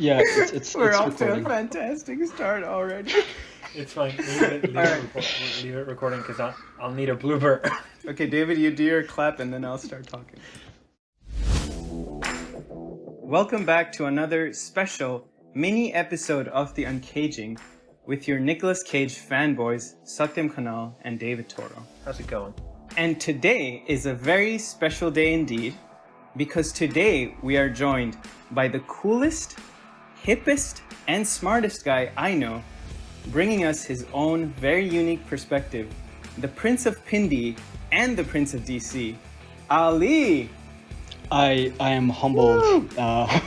Yeah, it's We're it's off to a recording. fantastic start already. It's fine. Leave it recording because I'll need a blooper. Okay, David, you do your clap and then I'll start talking. Welcome back to another special mini episode of The Uncaging with your Nicolas Cage fanboys, Satyam Kanal and David Toro. How's it going? And today is a very special day indeed, because today we are joined by the coolest, hippest, and smartest guy I know, bringing us his own very unique perspective, the Prince of Pindi and the Prince of DC, Ali. I am humbled. Hi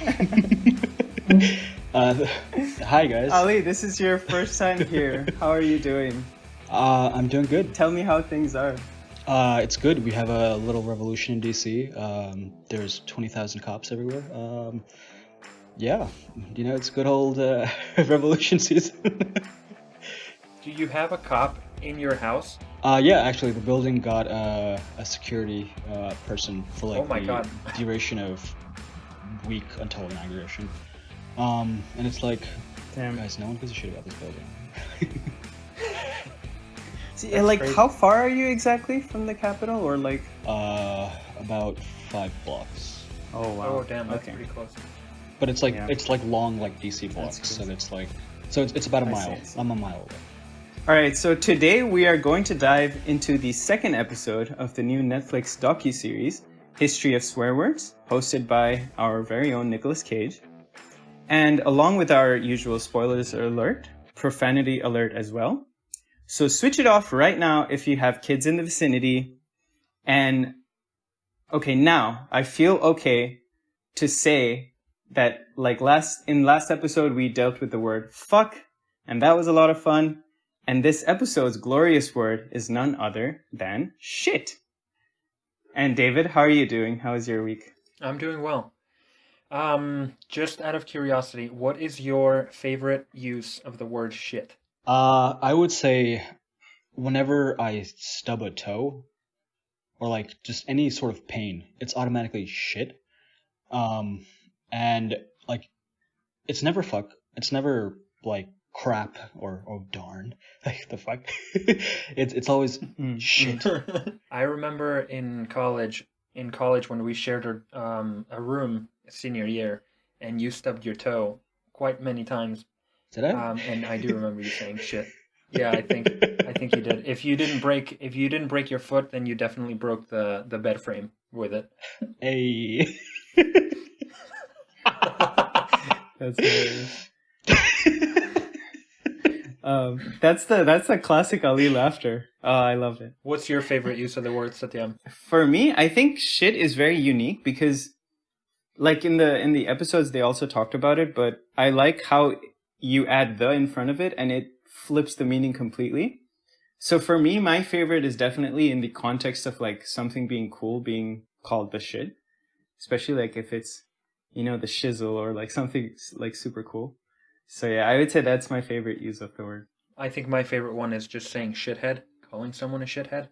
guys. Ali, this is your first time here. How are you doing? I'm doing good. Tell me how things are. It's good. We have a little revolution in DC. There's 20,000 cops everywhere. Yeah, it's good old revolution season. Do you have a cop in your house? Yeah, actually, the building got a security person for Oh my God. duration of week until inauguration. And it's like, Damn. guys, no one gives a shit about this building. See, That's like, crazy. how far are you exactly from the Capitol, or like? About 5 blocks. Oh wow. Oh damn, that's Okay. pretty close. But it's like Yeah. it's like long like DC blocks, That's so crazy. it's like it's about a I mile. see, I see. I'm a mile away. All right, so today we are going to dive into the second episode of the new Netflix docuseries, History of Swear Words, hosted by our very own Nicolas Cage. And along with our usual spoilers alert, profanity alert as well. So switch it off right now if you have kids in the vicinity. And okay, now I feel okay to say that like last episode we dealt with the word fuck, and that was a lot of fun. And this episode's glorious word is none other than shit. And David, how are you doing? How is your week? I'm doing well. Just out of curiosity, what is your favorite use of the word shit? I would say whenever I stub a toe or like just any sort of pain, it's automatically shit. And like it's never fuck. It's never like crap or oh darn. Like the fuck. it's always shit. I remember in college when we shared a room senior year, and you stubbed your toe quite many times. Did I? And I do remember you saying shit. Yeah, I think you did. If you didn't break your foot, then you definitely broke the bed frame with it. Hey. That's hilarious. That's the classic Ali laughter. Oh, I love it. What's your favorite use of the word, Satyam? For me, I think shit is very unique because, like in the episodes, they also talked about it. But I like how you add the in front of it, and it flips the meaning completely. So for me, my favorite is definitely in the context of like something being cool, being called the shit, especially like if it's the shizzle or like something like super cool. So yeah, I would say that's my favorite use of the word. I think my favorite one is just saying shithead, calling someone a shithead.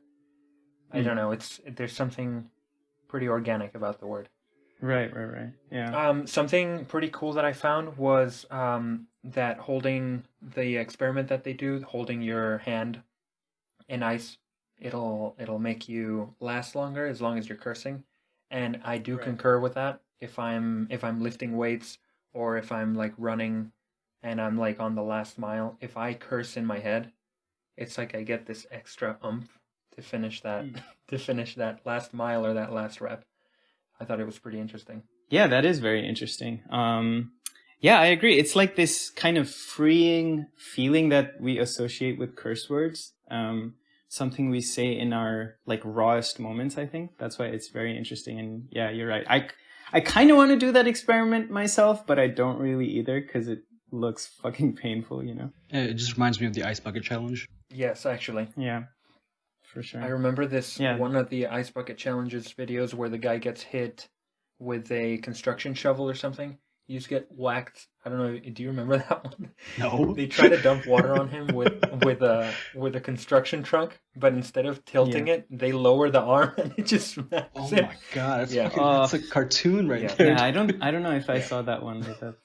I don't know. There's something pretty organic about the word. Right. Yeah. Something pretty cool that I found was that holding the experiment that they do, holding your hand in ice, it'll make you last longer as long as you're cursing, and I do concur with that. If I'm lifting weights or if I'm like running and I'm like on the last mile, if I curse in my head, it's like I get this extra oomph to finish that last mile or that last rep. I thought it was pretty interesting. Yeah, that is very interesting. Yeah, I agree. It's like this kind of freeing feeling that we associate with curse words. Something we say in our like rawest moments, I think. That's why it's very interesting. And yeah, you're right. I kind of want to do that experiment myself, but I don't really either because it looks fucking painful, Yeah, it just reminds me of the ice bucket challenge. Yes, actually. Yeah, for sure. I remember this Yeah. one of the Ice Bucket Challenges videos where the guy gets hit with a construction shovel or something. You just get whacked. I don't know. Do you remember that one? No. They try to dump water on him with a construction truck, but instead of tilting it, they lower the arm and it just smacks Oh him. my god, that's Yeah. fucking, it's a cartoon right there. Yeah, I don't know if I saw that one like that.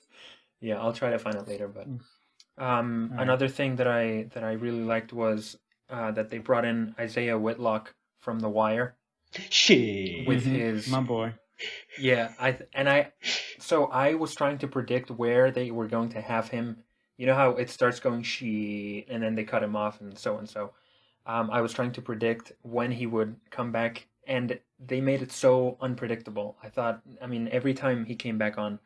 Yeah, I'll try to find it later. But right. another thing that I really liked was that they brought in Isaiah Whitlock from The Wire Shit. with Mhm. his My boy. yeah. So I was trying to predict where they were going to have him. You know how it starts going she, and then they cut him off, and so and so. I was trying to predict when he would come back, and they made it so unpredictable. I mean, every time he came back on,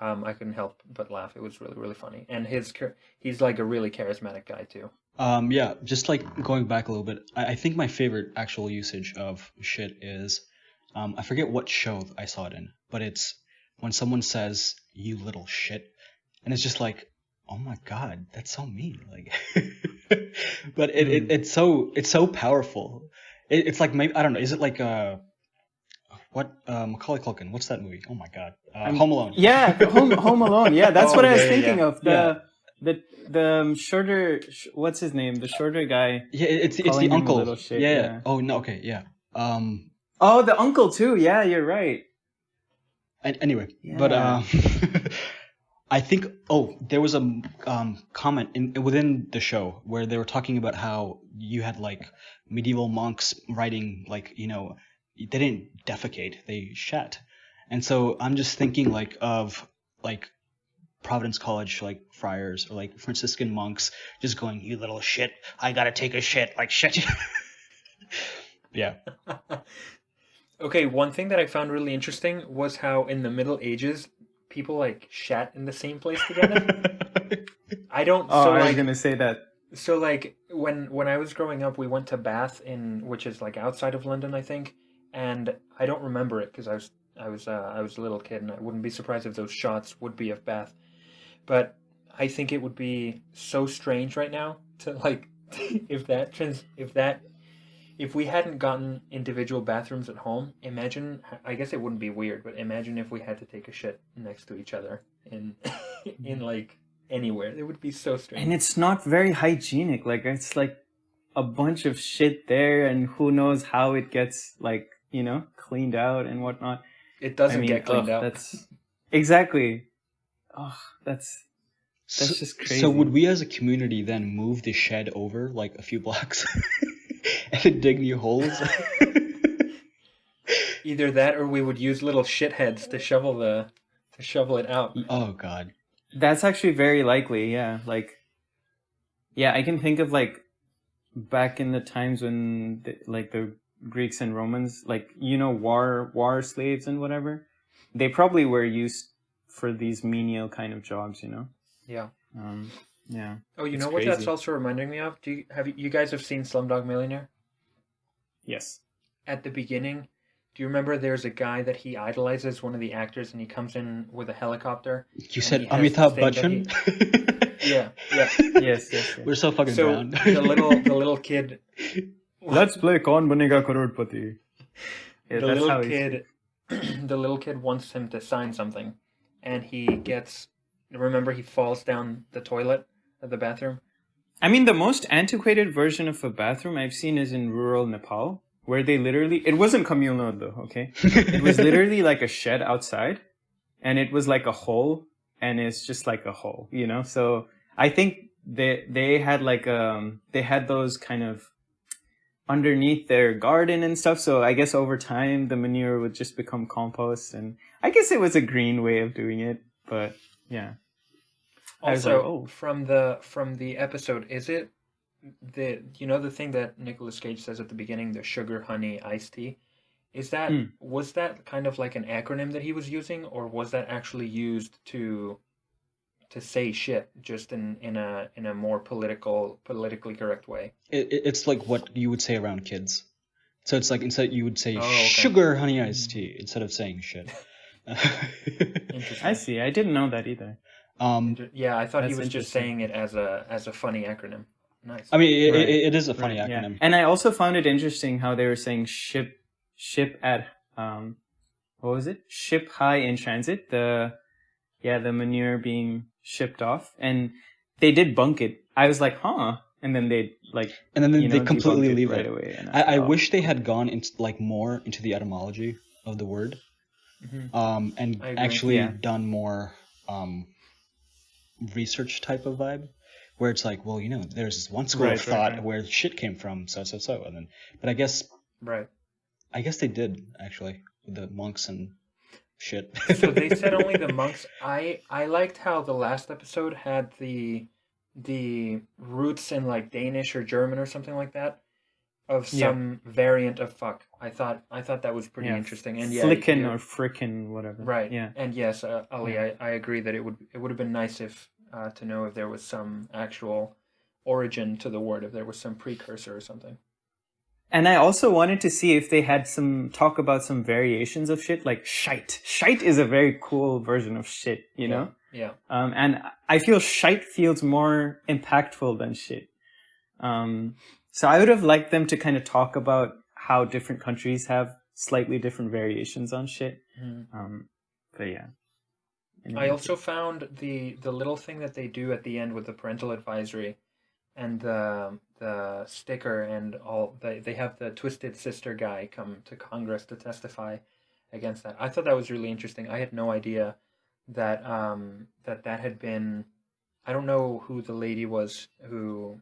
I couldn't help but laugh. It was really, really funny, and he's like a really charismatic guy too. Yeah, just like going back a little bit, I think my favorite actual usage of shit is, I forget what show I saw it in, but it's when someone says, "You little shit," and it's just like, oh my god, that's so mean. Like, but it's so powerful. It's like, maybe, I don't know. Is it like what Macaulay Culkin? What's that movie? Oh my god, Home Alone. Yeah, Home Alone. Yeah, that's Oh, what I was yeah, thinking yeah. of. The shorter, what's his name? The shorter guy. Yeah, it's the Calling him a uncle. little shit, yeah. yeah. Oh no. Okay. Yeah. Oh, the uncle too. Yeah, you're right. Anyway, but Yeah. I think there was a comment within the show where they were talking about how you had like medieval monks writing, like, they didn't defecate, they shat. And so I'm just thinking like of like Providence College like friars or like Franciscan monks just going, "You little shit, I gotta take a shit," like shit. Yeah. Okay, one thing that I found really interesting was how in the Middle Ages people like shat in the same place together. I don't. Oh, So I was like, gonna say that. so like when I was growing up, we went to Bath which is like outside of London, I think, and I don't remember it because I was a little kid, and I wouldn't be surprised if those shots would be of Bath. But I think it would be so strange right now to like if we hadn't gotten individual bathrooms at home. Imagine, I guess it wouldn't be weird, but imagine if we had to take a shit next to each other in in like anywhere. It would be so strange. And it's not very hygienic. Like, it's like a bunch of shit there, and who knows how it gets, like, cleaned out and whatnot. It doesn't get cleaned out. That's exactly. Oh, that's just crazy. So would we as a community then move the shed over like a few blocks and dig new holes? Either that, or we would use little shitheads to shovel it out. Oh god. That's actually very likely. Yeah, like, yeah, I can think of like back in the times when the Greeks and Romans, like, war slaves and whatever, they probably were used for these menial kind of jobs, Yeah. Yeah. Oh, you It's know what that's crazy. also reminding me of? You guys have seen Slumdog Millionaire? Yes. At the beginning, do you remember there's a guy that he idolizes, one of the actors, and he comes in with a helicopter? You said he has this Amitabh thing that Bachchan? Yeah. Yes. We're so fucking So brown. the little kid, Let's play Kaun Banega Crorepati. Yeah, the that's little how kid, the little kid wants him to sign something, and he gets. Remember, he falls down the toilet of the bathroom. I mean, the most antiquated version of a bathroom I've seen is in rural Nepal, where they literally, it wasn't communal though, okay? It was literally like a shed outside, and it was like a hole, and it's just like a hole, So I think they had like they had those kind of underneath their garden and stuff. So I guess over time the manure would just become compost, and I guess it was a green way of doing it, but yeah. I was Also, like, from the episode, is it the thing that Nicolas Cage says at the beginning, the sugar honey iced tea? Was that kind of like an acronym that he was using, or was that actually used to say shit just in a more politically correct way? It's like what you would say around kids. So it's like instead you would say okay. sugar honey iced tea instead of saying shit. Interesting. I see. I didn't know that either. Yeah, I thought he That's was just interesting. saying it as a funny acronym. Nice. I mean, Right. it is a funny Right, yeah. acronym. And I also found it interesting how they were saying ship at what was it? Ship high in transit. The manure being shipped off, and they did bunk it. I was like, huh? And then they And then they completely debunked leave right it. away. And I wish they had gone into more into the etymology of the word, Mhm. and I agree. actually Yeah. done more research type of vibe, where it's like, well, there's this one school of thought right. where shit came from, so, and then, but I guess Right. they did actually with the monks and shit. So they said only the monks. I liked how the last episode had the roots in like Danish or German or something like that of Yeah. some variant of fuck. I thought that was pretty interesting. And yeah, flicken or frickin' whatever. right. Yeah. And yes, Ali, Yeah. I agree that it would have been nice if to know if there was some actual origin to the word, if there was some precursor or something. And I also wanted to see if they had some talk about some variations of shit, like shite. Shite is a very cool version of shit, you know? Yeah. And I feel shite feels more impactful than shit. So I would have liked them to kind of talk about how different countries have slightly different variations on shit. But yeah. I also found the little thing that they do at the end with the parental advisory and the sticker and all. They have the Twisted Sister guy come to Congress to testify against that. I thought that was really interesting. I had no idea that that had been. I don't know who the lady was who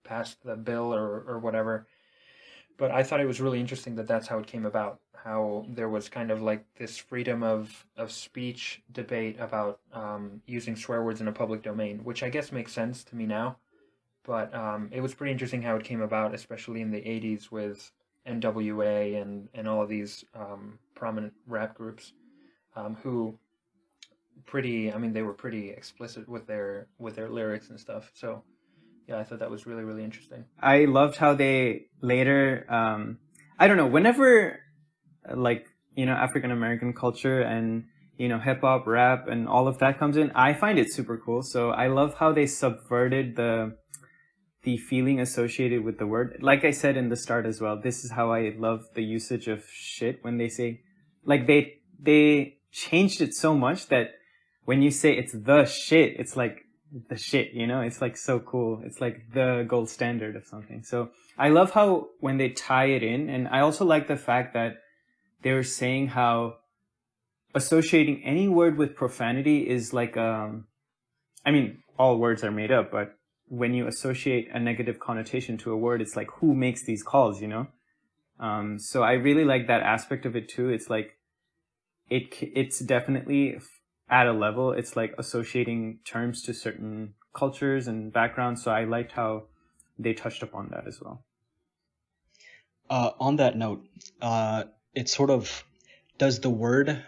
passed the bill or whatever, but I thought it was really interesting that that's how it came about. How there was kind of like this freedom of speech debate about using swear words in a public domain, which I guess makes sense to me now. But it was pretty interesting how it came about, especially in the 80s with NWA and all of these prominent rap groups who they were pretty explicit with their lyrics and stuff. So yeah, I thought that was really, really interesting. I loved how they later, I don't know, whenever like, African American culture and, hip hop, rap and all of that comes in, I find it super cool. So I love how they subverted the feeling associated with the word. Like I said in the start as well, this is how I love the usage of shit when they say, like they changed it so much that when you say it's the shit, it's like the shit, it's like so cool. It's like the gold standard of something. So I love how when they tie it in, and I also like the fact that they were saying how associating any word with profanity is like, all words are made up, but when you associate a negative connotation to a word, it's like, who makes these calls, So I really like that aspect of it too. It's like, it's definitely at a level, it's like associating terms to certain cultures and backgrounds. So I liked how they touched upon that as well. On that note, it sort of, does the word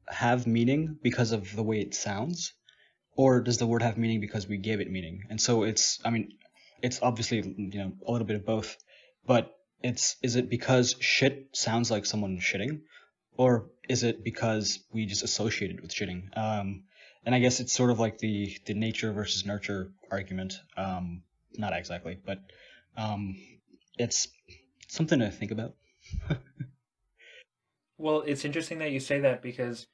have meaning because of the way it sounds? Or does the word have meaning because we gave it meaning? And so it's obviously, a little bit of both, but is it because shit sounds like someone shitting? Or is it because we just associate it with shitting? And I guess it's sort of like the nature versus nurture argument. Not exactly, but it's something to think about. Well, it's interesting that you say that because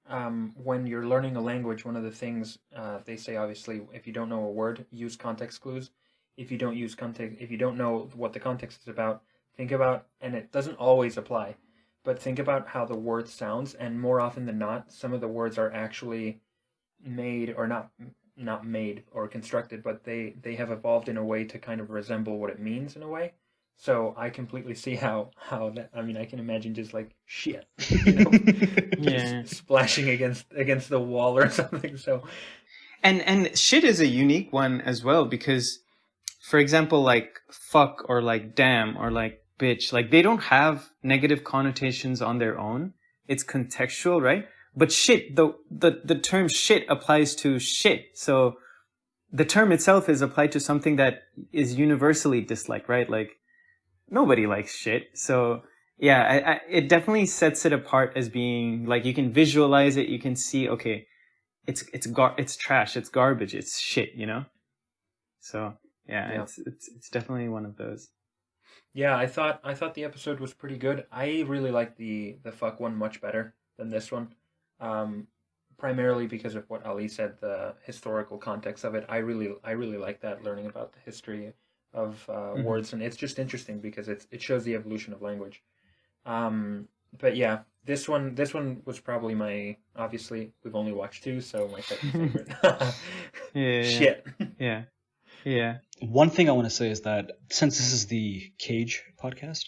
when you're learning a language, one of the things they say, obviously, if you don't know a word, use context clues. If you don't know what the context is about, think about, and it doesn't always apply, but think about how the word sounds, and more often than not, some of the words are actually made or not made or constructed, but they have evolved in a way to kind of resemble what it means in a way. So I completely see how that. I mean, I can imagine just like shit, just splashing against the wall or something. So, and shit is a unique one as well because, for example, like fuck or like damn or like bitch, like they don't have negative connotations on their own. It's contextual, right? But shit, the term shit applies to shit. So the term itself is applied to something that is universally disliked, right? Like nobody likes shit. So yeah, it definitely sets it apart as being like, you can visualize it. You can see, okay, it's trash. It's garbage. It's shit, So yeah. It's definitely one of those. Yeah, I thought the episode was pretty good. I really liked the fuck one much better than this one. Primarily because of what Ali said, the historical context of it. I really like that, learning about the history of words, and it's just interesting because it shows the evolution of language. But yeah, this one was probably my, obviously we've only watched two, so my second favorite. Yeah, Shit. yeah, yeah. One thing I want to say is that since this is the Cage podcast,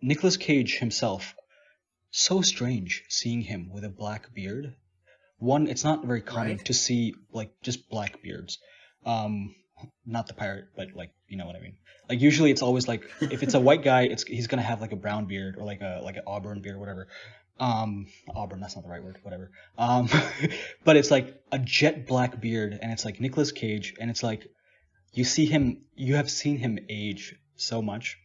Nicolas Cage himself, so strange seeing him with a black beard. One, it's not very common Right? to see like just black beards. Not the pirate, but like you know what I mean. Like usually it's always like if it's a white guy, he's gonna have like a brown beard or like an auburn beard or whatever. Auburn, that's not the right word, whatever. But it's like a jet black beard, and it's like Nicolas Cage, and it's like you have seen him age so much,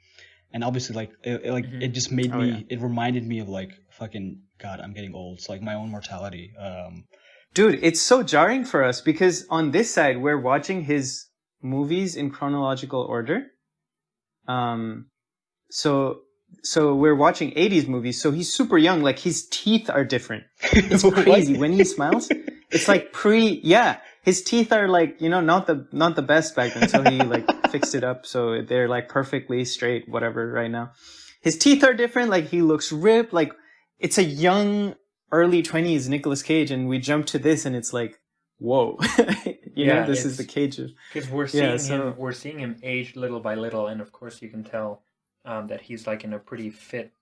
and obviously like it just made Oh, me, yeah. it reminded me of like fucking God, I'm getting old. It's like my own mortality. Dude, it's so jarring for us because on this side we're watching his movies in chronological order. So we're watching 80s movies, so he's super young, like his teeth are different. It's What? crazy. When he smiles, it's like his teeth are like, not the best back then, so he like fixed it up so they're like perfectly straight, whatever, right now. His teeth are different, like he looks ripped, like it's a young early 20s Nicolas Cage, and we jump to this and it's like, whoa. This is the Cage of, because we're seeing him age little by little, and of course you can tell that he's like in a pretty fit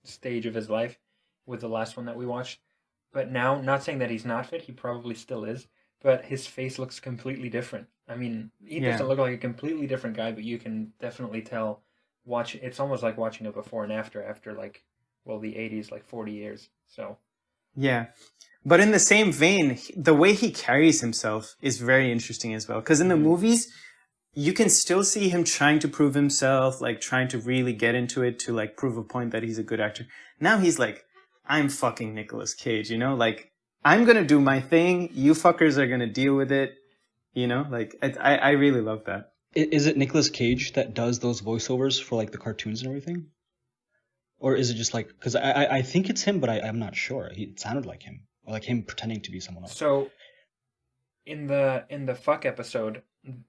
stage of his life with the last one that we watched. But now, not saying that he's not fit, he probably still is, but his face looks completely different. I mean, he doesn't look like a completely different guy, but you can definitely tell. It's almost like watching a before and after like, well, the 80s, like 40 years. So yeah. But in the same vein, the way he carries himself is very interesting as well. Because in the movies, you can still see him trying to prove himself, like trying to really get into it to like prove a point that he's a good actor. Now he's like, I'm fucking Nicolas Cage, like I'm going to do my thing. You fuckers are going to deal with it. Like I really love that. Is it Nicolas Cage that does those voiceovers for like the cartoons and everything? Or is it just like, because I think it's him, but I'm not sure. It sounded like him, or like him pretending to be someone else. So in the fuck episode,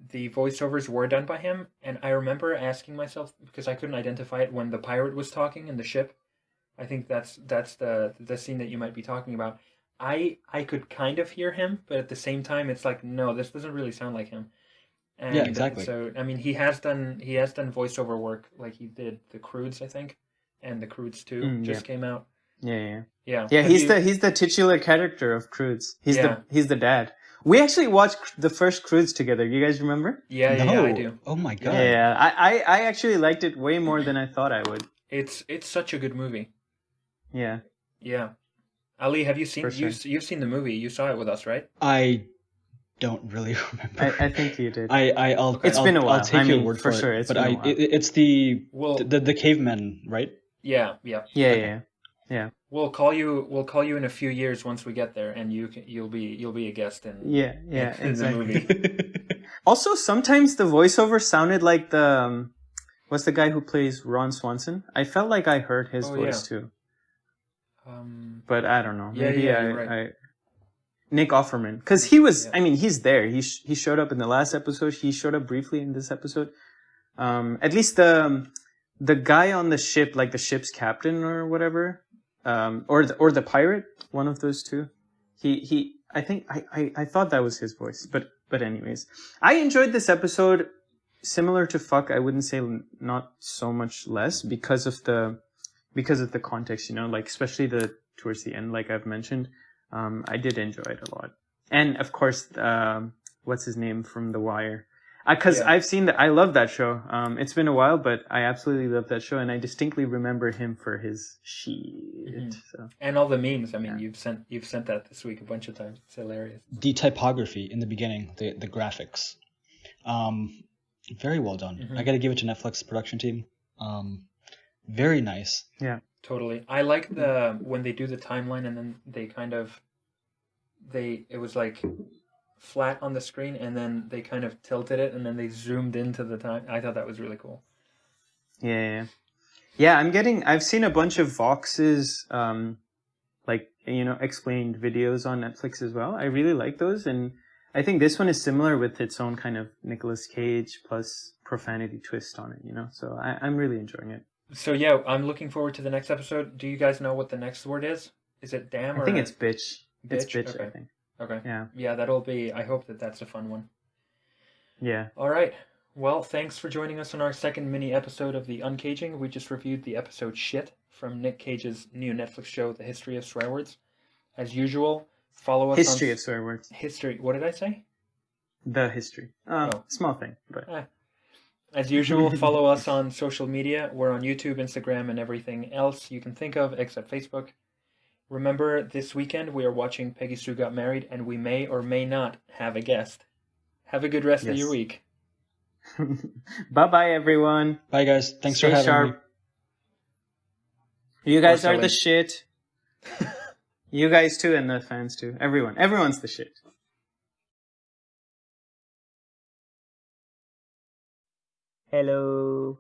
the voiceovers were done by him, and I remember asking myself, because I couldn't identify it, when the pirate was talking in the ship. I think that's the scene that you might be talking about. I could kind of hear him, but at the same time, it's like, no, this doesn't really sound like him. And Yeah, exactly. so I mean, he has done voiceover work, like he did the Croods, I think, and the Croods 2 just came out. Yeah. Yeah. Yeah, he's the titular character of Croods. He's the dad. We actually watched the first Croods together. You guys remember? Yeah, No. I do. Oh my God. Yeah. I actually liked it way more than I thought I would. It's such a good movie. Yeah. Yeah. Ali, have you seen For sure. you've seen the movie? You saw it with us, right? I don't really remember. I think you did. It's been a while. I'll take your word for sure. it. It's But been a while. it's the Well, the cavemen, right? yeah. Yeah. We'll call you in a few years once we get there, and you'll be a guest in Yeah, in exactly. the movie. Also, sometimes the voiceover sounded like the what's the guy who plays Ron Swanson? I felt like I heard his voice too, but I don't know. Yeah, Maybe you're right. Nick Offerman, because he was. Yeah. I mean, he's there. He showed up in the last episode. He showed up briefly in this episode. At least the guy on the ship, like the ship's captain or whatever, or the pirate, one of those two. I think I thought that was his voice, but anyways, I enjoyed this episode. Similar to Fuck, I wouldn't say not so much less because of the context, like especially towards the end, like I've mentioned. I did enjoy it a lot, and of course, what's his name from The Wire? Because I've seen that. I love that show. It's been a while, but I absolutely love that show, and I distinctly remember him for his shit. So. And all the memes. I mean, you've sent that this week a bunch of times. It's hilarious. The typography in the beginning, the graphics, very well done. I got to give it to Netflix production team. Very nice. Yeah. Totally. I like when they do the timeline and then they kind of it was like flat on the screen and then they kind of tilted it and then they zoomed into the time. I thought that was really cool. Yeah. I've seen a bunch of Vox's explained videos on Netflix as well. I really like those, and I think this one is similar with its own kind of Nicolas Cage plus profanity twist on it, so I'm really enjoying it. So yeah, I'm looking forward to the next episode. Do you guys know what the next word is? Is it damn I or think it's bitch. It's bitch? bitch, I Okay. think. Okay. Yeah. Yeah, that'll be. I hope that that's a fun one. Yeah. All right. Well, thanks for joining us on our second mini episode of The Uncaging. We just reviewed the episode Shit from Nic Cage's new Netflix show, The History of Swear Words. As usual, follow us History on of swear words. history. What did I say? The history. Oh. Small thing, but As usual, follow us on social media. We're on YouTube, Instagram, and everything else you can think of except Facebook. Remember, this weekend we are watching Peggy Sue Got Married, and we may or may not have a guest. Have a good rest of your week. Bye-bye, everyone. Bye, guys. Thanks Stay for having sharp. me. You guys Or are the sewing. shit. You guys too, and the fans too. Everyone's the shit. Hello.